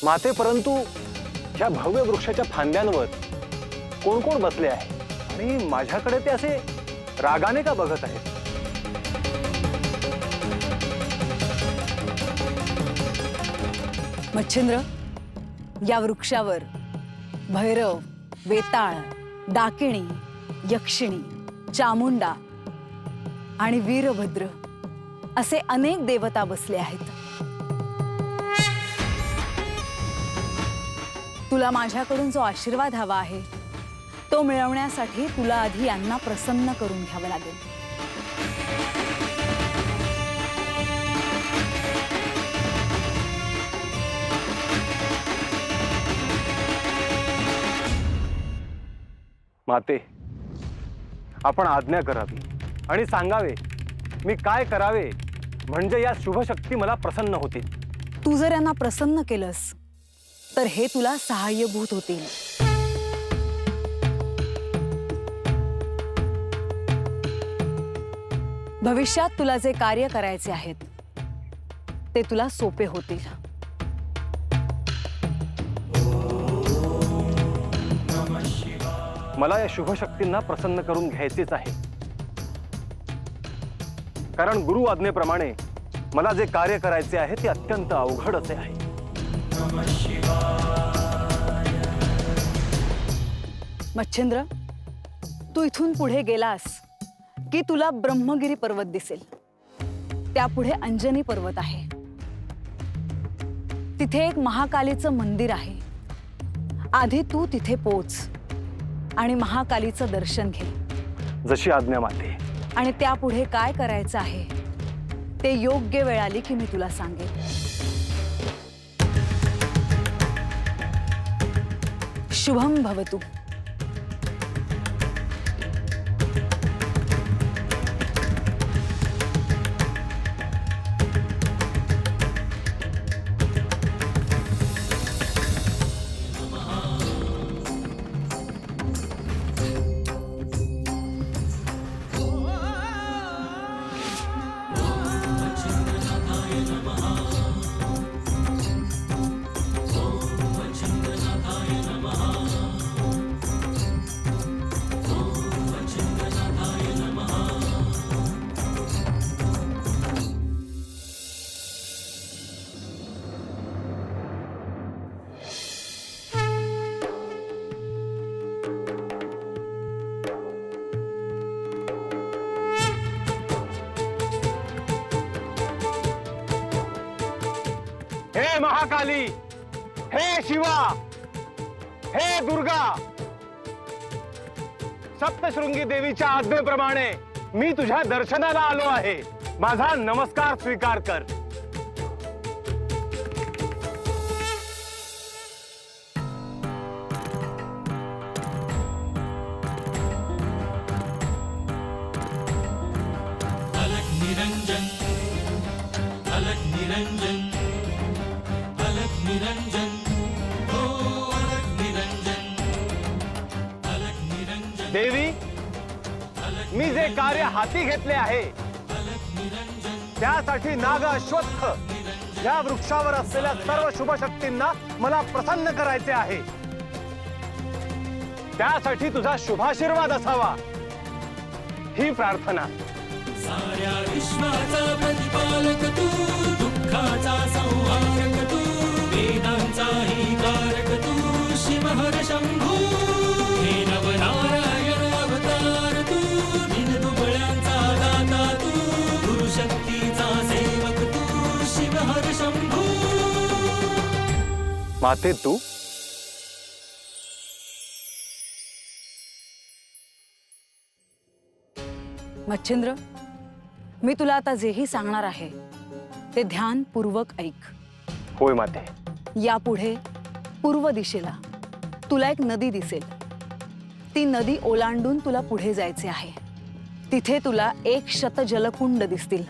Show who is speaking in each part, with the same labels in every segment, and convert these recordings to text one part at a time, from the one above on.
Speaker 1: माते, परंतु ह्या भव्य वृक्षाच्या फांद्यांवर कोण कोण बसले आहे आणि माझ्याकडे ते असे रागाने का बघत आहेत?
Speaker 2: मच्छिंद्र, या वृक्षावर भैरव, वेताळ, डाकिणी, यक्षिणी, चामुंडा आणि वीरभद्र असे अनेक देवता बसले आहेत। तुला माझ्याकडून जो आशीर्वाद हवा आहे तो मिळवण्यासाठी तुला आधी यांना प्रसन्न करून घ्यावं लागेल।
Speaker 1: माते, आपण आज्ञा करावी आणि सांगावे मी काय करावे म्हणजे या शुभ शक्ती मला प्रसन्न होतील।
Speaker 2: तू जर यांना प्रसन्न केलंस तर हे तुला सहाय्यभूत होतील। भविष्यात तुला जे कार्य करायचे आहेत ते तुला सोपे होतील।
Speaker 1: मला या शुभ शक्तींना प्रसन्न करून घ्यायचेच आहे, कारण गुरु आज्ञेप्रमाणे मला जे कार्य करायचे आहे ते अत्यंत अवघड असे आहे।
Speaker 2: मच्छिंद्र, तू इथून पुढे गेलास की तुला ब्रह्मगिरी पर्वत दिसेल। त्यापुढे अंजनी पर्वत आहे, तिथे एक महाकालीचं मंदिर आहे। आधी तू तिथे पोच आणि महाकालीचं दर्शन घे।
Speaker 1: जशी आज्ञा माते।
Speaker 2: आणि त्यापुढे काय करायचं आहे ते योग्य वेळ आली की मी तुला सांगेन। शुभम भवतु।
Speaker 1: हे महाकाली, हे शिवा, हे दुर्गा, सप्तशृंगी देवीच्या आज्ञेप्रमाणे मी तुझ्या दर्शनाला आलो आहे। माझा नमस्कार स्वीकार कर।
Speaker 3: अलग निरंजन, अलग निरंजन, अलग निरंजन, हो अलग निरंजन, अलग निरंजन।
Speaker 1: देवी, मी जे कार्य हाती घेतले आहे त्यासाठी नाग अश्वत्थ या वृक्षावर असलेल्या सर्व शुभ शक्तींना मला प्रसन्न करायचे आहे। त्यासाठी तुझा शुभाशीर्वाद असावा ही प्रार्थना।
Speaker 3: साऱ्या विश्वाचा प्रतिपालक तू, दुःखाचा संहारक तू, वेदांचाही कारक तू, शिवहर शंभू, हे नवनारायण अवतार तू, दीनदुबळ्यांचा दाता तू, गुरुशक्तीचा सेवक तू, शिवहर शंभू।
Speaker 1: माते, तू
Speaker 2: मच्छिंद्र, मी तुला आता जेही सांगणार आहे ते ध्यानपूर्वक ऐक।
Speaker 1: होय माते।
Speaker 2: यापुढे पूर्व दिशेला तुला एक नदी दिसेल। ती नदी ओलांडून तुला पुढे जायचे आहे। तिथे तुला 100 जलकुंड दिसतील।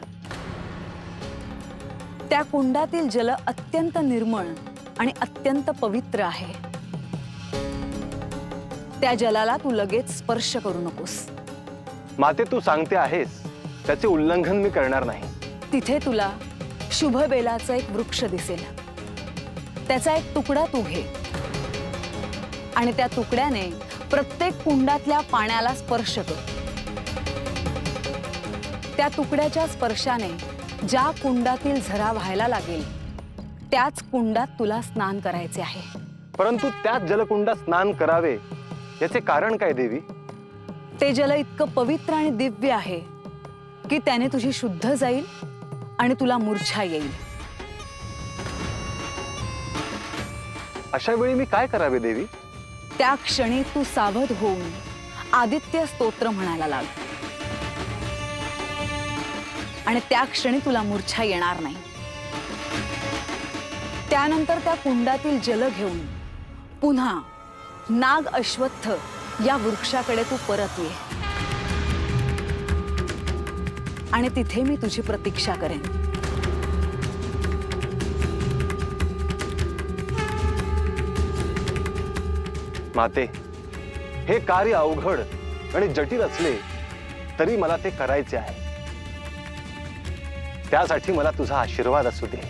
Speaker 2: त्या कुंडातील जल अत्यंत निर्मळ आणि अत्यंत पवित्र आहे। त्या जलाला तू लगेच स्पर्श करू नकोस।
Speaker 1: माते, तू सांगते आहेस त्याचे उल्लंघन मी करणार नाही।
Speaker 2: तिथे तुला शुभ बेलाचं एक वृक्ष दिसेल। त्याचा एक तुकडा तू घे आणि त्या तुकड्याने प्रत्येक कुंडातल्या पाण्याला स्पर्श कर. त्या तुकड्याच्या स्पर्शाने ज्या कुंडातील झरा व्हायला लागेल त्याच कुंडात तुला स्नान करायचे आहे.
Speaker 1: परंतु त्याच जलकुंडात स्नान करावे याचे कारण काय देवी?
Speaker 2: ते जल इतकं पवित्र आणि दिव्य आहे की त्याने तुझी शुद्ध जाईल आणि तुला मूर्छा येईल.
Speaker 1: अशा वेळी मी काय करावे देवी?
Speaker 2: त्या क्षणी तू सावध होऊन आदित्य स्तोत्र म्हणायला लाग आणि त्या क्षणी तुला मूर्छा येणार नाही. त्यानंतर त्या कुंडातील जल घेऊन पुन्हा नाग अश्वत्थ या वृक्षाकडे तू परत ये आणि तिथे मी तुझी प्रतीक्षा करेन.
Speaker 1: माते, हे कार्य अवघड आणि जटिल असले तरी मला ते करायचे आहे. त्यासाठी मला तुझा आशीर्वाद असू दे.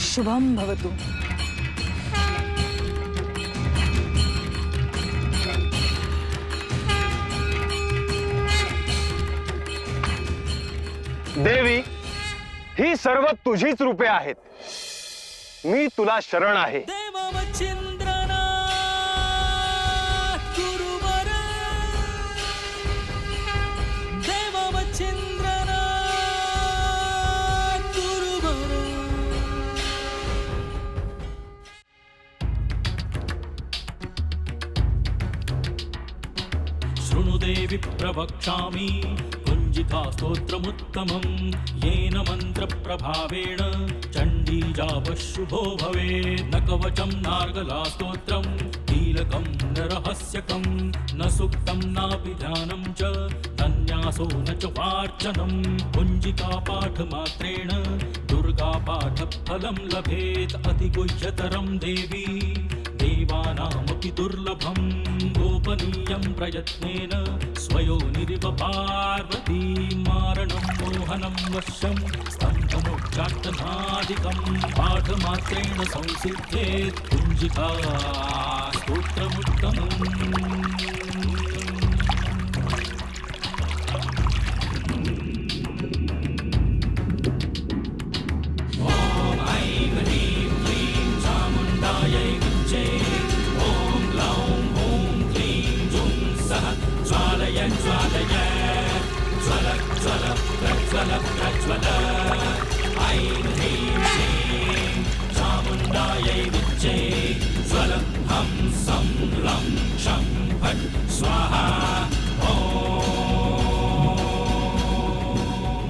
Speaker 2: शुभम भवतु.
Speaker 1: देवी, ही सर्व तुझीच रूपे आहेत. मी तुला शरण आहे.
Speaker 3: देवमच्छिन्द्रना गुरुवर देवमच्छिन्द्रना गुरुवर. शृणु देवि प्रवक्ष्यामि कुञ्जिका स्तोत्रमुत्तमं येन मन्त्रप्रभावेण चण्डी जापशुभो भवेत्. न कवचं नार्गला स्तोत्रं कीलकं न रहस्यकं न सूक्तं नापि ध्यानं च तन्यासो न च वार्चनं. कुञ्जिका पाठमात्रेण दुर्गा पाठफलं लभेत्. अतिगुह्यतरं देवी देवानामपि दुर्लभं. गोपनीयं प्रयत्नेन स्वयोनिरिव पार्वती. मारणं मोहनं वश्यं स्तम्भमोक्षाटनादिकं पाठमात्रेण संसिद्धेत्. कुञ्जिका स्तोत्रमुत्तमम्.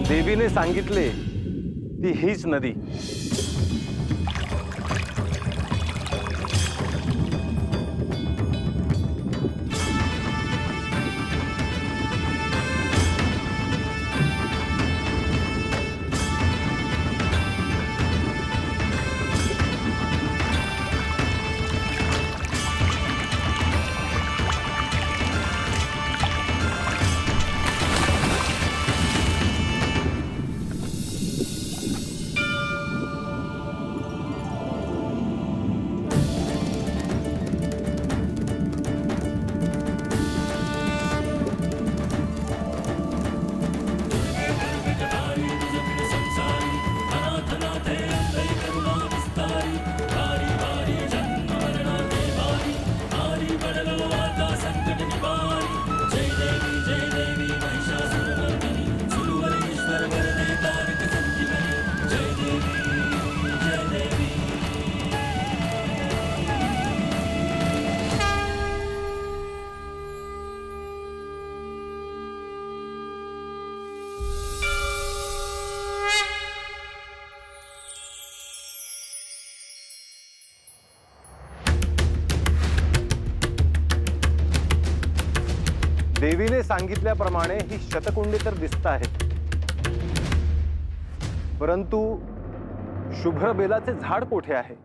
Speaker 1: देवीने सांगितले ती हीच नदी. देवीने सांगितल्याप्रमाणे ही शतकुंडी तर दिसत आहेत, परंतु शुभ्र बेलाचे झाड कोठे आहे?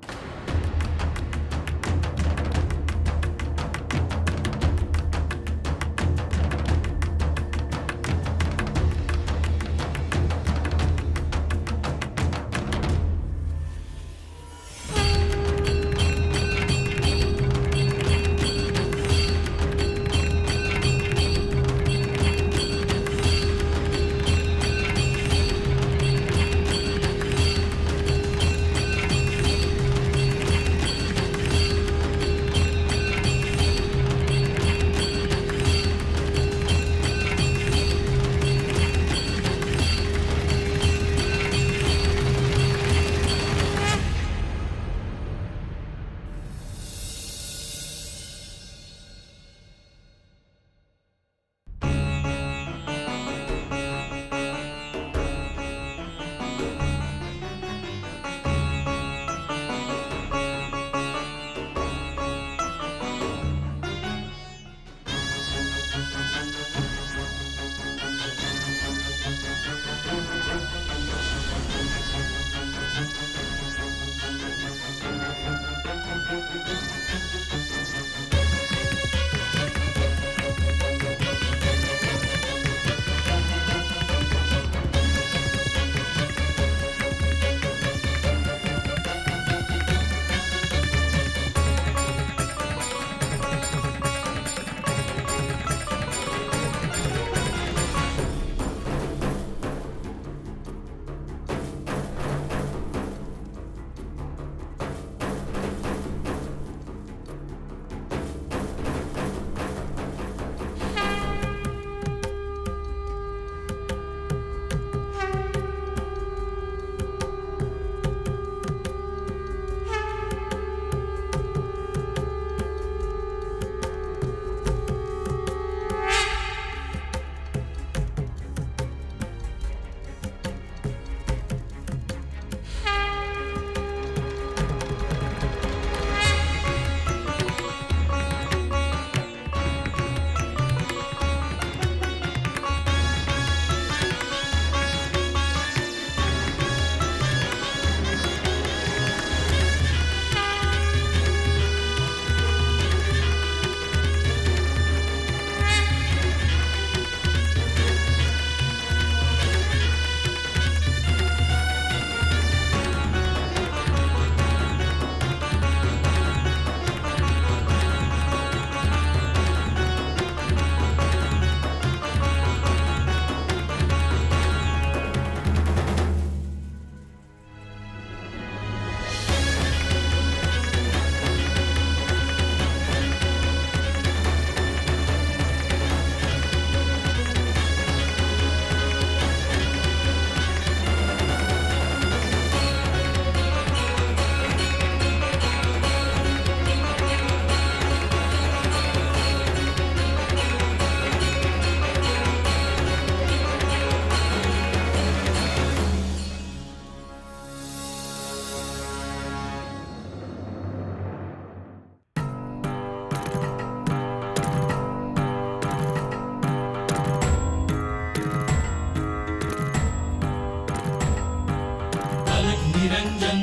Speaker 3: निरंजन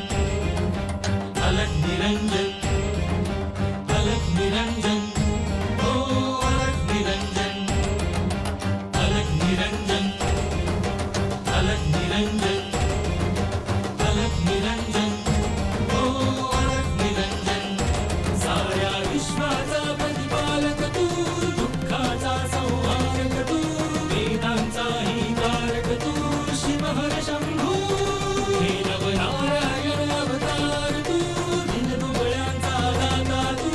Speaker 3: अलग निरंजन अलग निरंजन ओ अलग निरंजन अलग निरंजन अलग निरंजन अलग निरंजन ओ अलग निरंजन साऱ्या विश्वाचा प्रतिपालक तू दुःखाचा संहारक तू वेदांचाही कारक तू शिवहर शंभू हे नवनारायण अवतार तू दिनदुबळ्यांचा दाता तू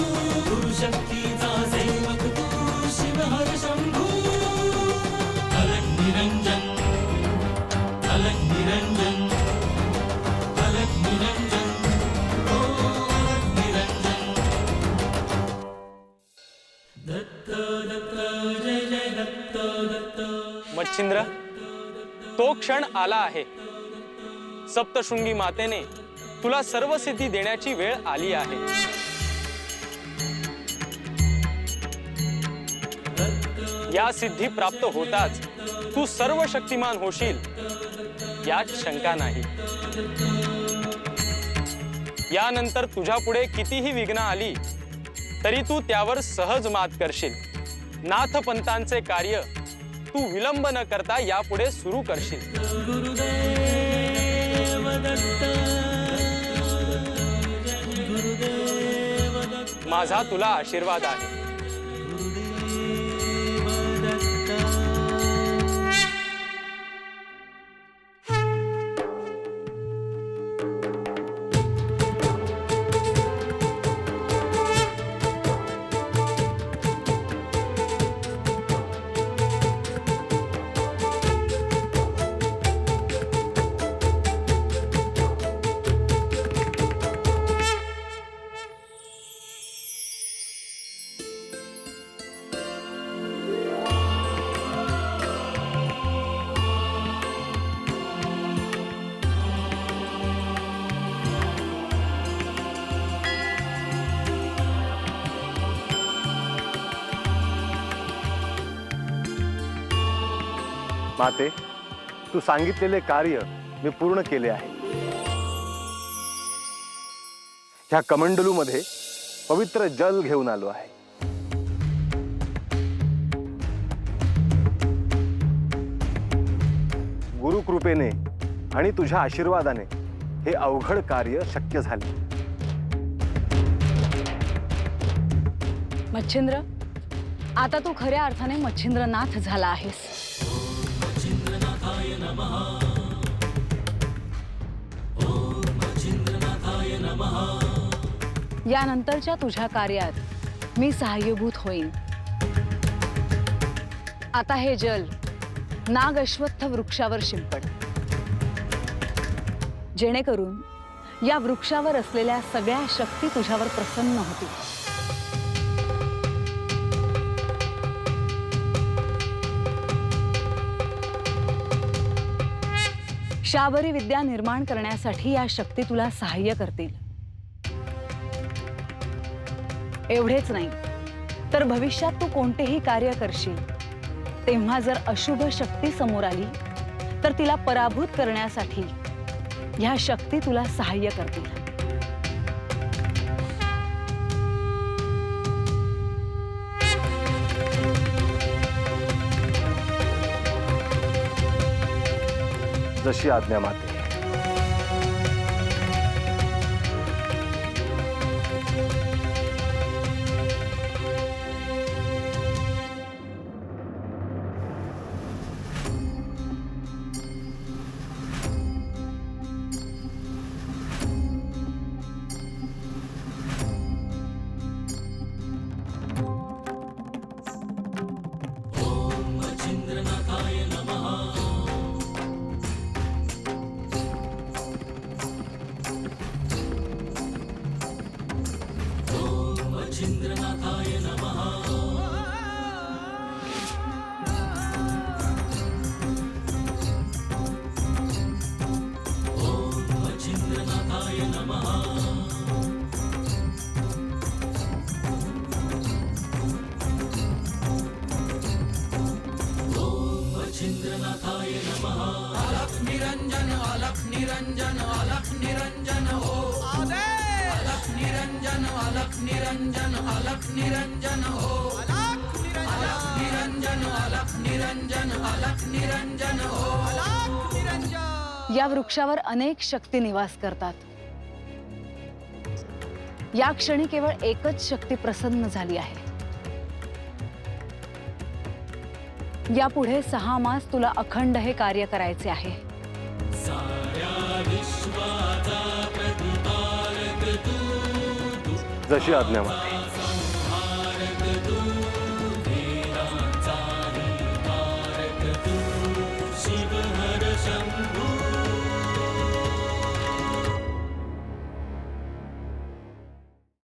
Speaker 3: गुरुशक्तीचा सेवक तू शिवहर शंभू अलग निरंजन अलग निरंजन अलग निरंजन ओ अलग निरंजन दत्त दत्त जय जय दत्त दत्त
Speaker 4: मच्छिंद्र, तो क्षण आला आहे. सप्तशृंगी मातेने तुला सर्व सिद्धी देण्याची वेळ आली आहे. या सिद्धी प्राप्त होताच तू सर्व शक्तिमान होशील यात शंका नाही. यानंतर तुझ्या पुढे कितीही विघ्न आली तरी तू त्यावर सहज मात करशील. नाथपंतांचे कार्य तू विलंब न करता यापुढे सुरू करशील.
Speaker 3: गुरुदेव दत्त गुरुदेव दत्त
Speaker 4: माझा तुला आशीर्वाद आहे.
Speaker 3: गुरुदेव दत्त
Speaker 1: माते, तू सांगितलेले कार्य मी पूर्ण केले आहे. ह्या कमंडलू मध्ये पवित्र जल घेऊन आलो आहे. गुरुकृपेने आणि तुझ्या आशीर्वादाने हे अवघड कार्य शक्य झाले.
Speaker 2: मच्छिंद्र, आता तू खऱ्या अर्थाने मच्छिंद्रनाथ झाला आहेस.
Speaker 3: मच्छिंद्रनाथाय नमः ओम मच्छिंद्रनाथाय नमः
Speaker 2: यानंतरच्या तुझ्या कार्यात मी सहाय्यभूत होईन. आता हे जल नाग अश्वत्थ वृक्षावर शिंपड, जेणेकरून या वृक्षावर असलेल्या सगळ्या शक्ती तुझ्यावर प्रसन्न होतील. शाबरी विद्या निर्माण करण्यासाठी या शक्ती तुला सहाय्य करतील. एवढेच नाही तर भविष्यात तू कोणतेही कार्य करशील तेव्हा जर अशुभ शक्ती समोर आली तर तिला पराभूत करण्यासाठी ह्या शक्ती तुला सहाय्य करतील.
Speaker 1: जशी आज्ञा माते.
Speaker 3: ओम मच्छिंद्रनाथाय नमः
Speaker 2: या वृक्षावर अनेक शक्ती निवास करतात. या क्षणी केवळ एकच शक्ती प्रसन्न झाली आहे. यापुढे 6 मास तुला अखंड हे कार्य करायचे आहे.
Speaker 1: जशी आज्ञा माते.